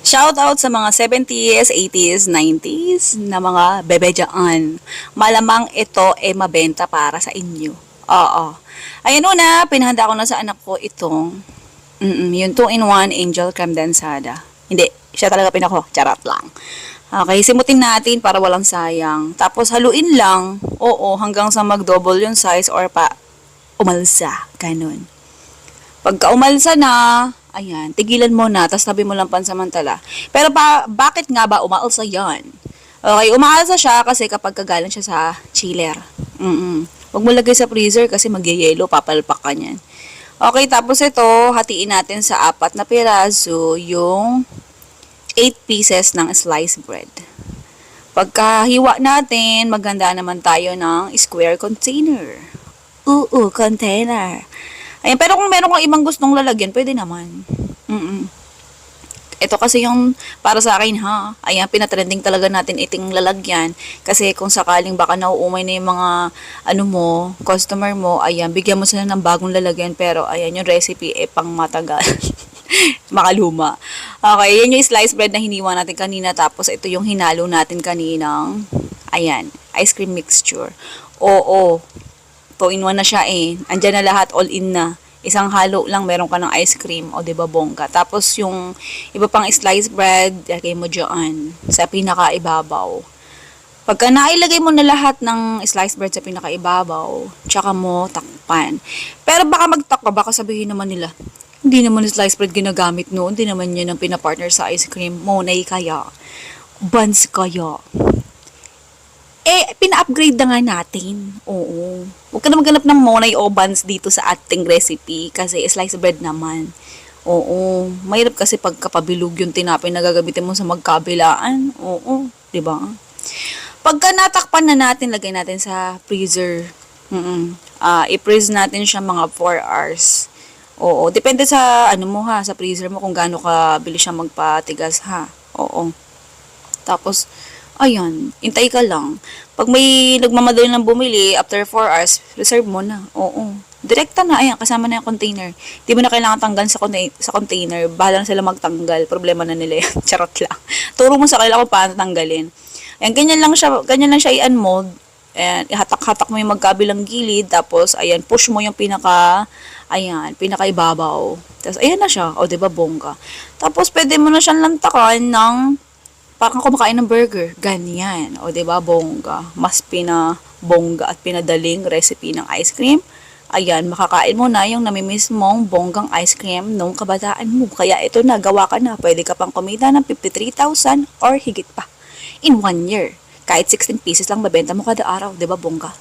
Shout out sa mga 70s, 80s, 90s na mga bebe dyan. Malamang ito ay mabenta para sa inyo. Oo. Ayan una, pinahanda ko na sa anak ko itong yung 2-in-1 Angel Creme Densada. Hindi, siya talaga pinako. Charot lang. Okay, simutin natin para walang sayang. Tapos haluin lang. Oo, hanggang sa mag-double yung size or pa umalsa. Ganun. Pagka umalsa na, ayan, tigilan mo na, tapos tabi mo lang pansamantala. Pero bakit nga ba umaalsa yan? Okay, umaalsa siya kasi kapag kagaling siya sa chiller. Huwag mo lagay sa freezer kasi magyayelo, papalpak ka niyan. Okay, tapos ito, hatiin natin sa 4 na piraso yung 8 pieces ng sliced bread. Pagkahiwa natin, maganda naman tayo ng square container. Container. Ayan, pero kung meron kang ibang gustong lalagyan, pwede naman. Ito kasi yung para sa akin ha. Ayan, pinatrending talaga natin iting lalagyan. Kasi kung sakaling baka nauumay na yung mga customer mo, ayan, bigyan mo sila ng bagong lalagyan. Pero ayan, yung recipe pang matagal. Makaluma. Okay, yan yung sliced bread na hiniwa natin kanina. Tapos ito yung hinalo natin kaninang, ayan, ice cream mixture. Oo, 2-in-1 na siya eh. Andyan na lahat, all in na. Isang halo lang, meron ka ng ice cream. O, diba, bongga. Tapos, yung iba pang sliced bread, lagay mo dyan sa pinakaibabaw. Pagka nailagay mo na lahat ng sliced bread sa pinakaibabaw, tsaka mo takpan. Pero baka magtakpa, baka sabihin naman nila, hindi naman sliced bread ginagamit noon, hindi naman yan ang pinapartner sa ice cream. Monay kaya, buns kaya. Pina-upgrade na nga natin. Oo. Huwag ka na maghanap ng monay o buns dito sa ating recipe kasi sliced bread naman. Oo. Mahirap kasi pagkapabilog yung tinapay na gagamitin mo sa magkabilaan. Oo. Diba? Pagka natakpan na natin, lagay natin sa freezer. I-freeze natin siya mga 4 hours. Oo. Depende sa sa freezer mo kung gaano ka bilis siya magpatigas ha. Oo. Tapos, ayan, intay ka lang. Pag may nagmamadali ng bumili, after 4 hours, reserve mo na. Oo. Direkta na, ayan, kasama na yung container. Di mo na kailangan tanggal sa container. Bahala na sila magtanggal. Problema na nila yan. Charot lang. Turo mo sa kanila kung paano tanggalin. Ayan, ganyan lang siya i-unmold. Ayan, ihatak-hatak mo yung magkabilang gilid. Tapos, ayan, push mo yung pinakaibabaw. Tapos, ayan na siya. O, diba, bongga. Tapos, pwede mo na siyang lantakan ng parang kumakain ng burger. Ganyan. O, diba, bongga. Mas pinabongga at pinadaling recipe ng ice cream. Ayan, makakain mo na yung namimiss mong bonggang ice cream nung kabataan mo. Kaya ito na, gawa ka na. Pwede ka pang kumita ng 53,000 or higit pa in 1 year. Kahit 16 pieces lang mabenta mo kada araw. Diba, bongga?